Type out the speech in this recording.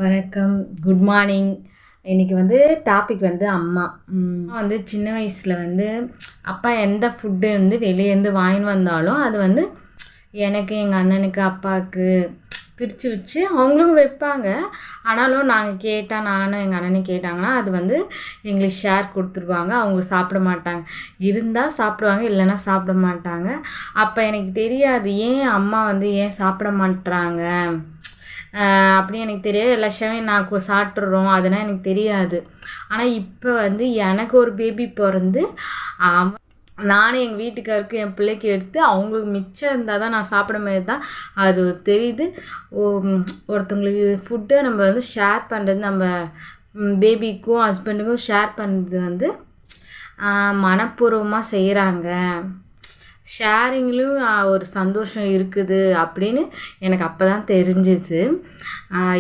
வணக்கம், good morning. இன்றைக்கி topic அம்மா. சின்ன வயசில் அப்பா எந்த ஃபுட்டு வெளியேருந்து வாங்கின்னு வந்தாலும் அது எனக்கு, எங்கள் அண்ணனுக்கு, அப்பாவுக்கு பிரித்து வச்சு அவங்களும் வைப்பாங்க. ஆனாலும் நாங்கள் கேட்டால், நானும் எங்கள் அண்ணனும் கேட்டாங்கன்னா அது எங்களுக்கு ஷேர் கொடுத்துருவாங்க. அவங்க சாப்பிட மாட்டாங்க. இருந்தால் சாப்பிடுவாங்க, இல்லைன்னா சாப்பிட மாட்டாங்க. அப்போ எனக்கு தெரியாது ஏன் அம்மா ஏன் சாப்பிட மாட்டுறாங்க அப்படின்னு எனக்கு தெரியாது. எல்லா விஷயமே நான் சாப்பிட்றோம் அதெல்லாம் எனக்கு தெரியாது. ஆனால் இப்போ எனக்கு ஒரு பேபி பிறந்து நானும் எங்கள் வீட்டுக்காருக்கு என் பிள்ளைக்கு எடுத்து அவங்களுக்கு மிச்சம் இருந்தால் தான் நான் சாப்பிட மாதிரி தான் அது தெரியுது. ஒருத்தவங்களுக்கு ஃபுட்டை நம்ம ஷேர் பண்ணுறது, நம்ம பேபிக்கும் ஹஸ்பண்டுக்கும் ஷேர் பண்ணுறது மனப்பூர்வமாக செய்கிறாங்க. ஷேரிங்லேயும் ஒரு சந்தோஷம் இருக்குது அப்படின்னு எனக்கு அப்போ தான் தெரிஞ்சிச்சு.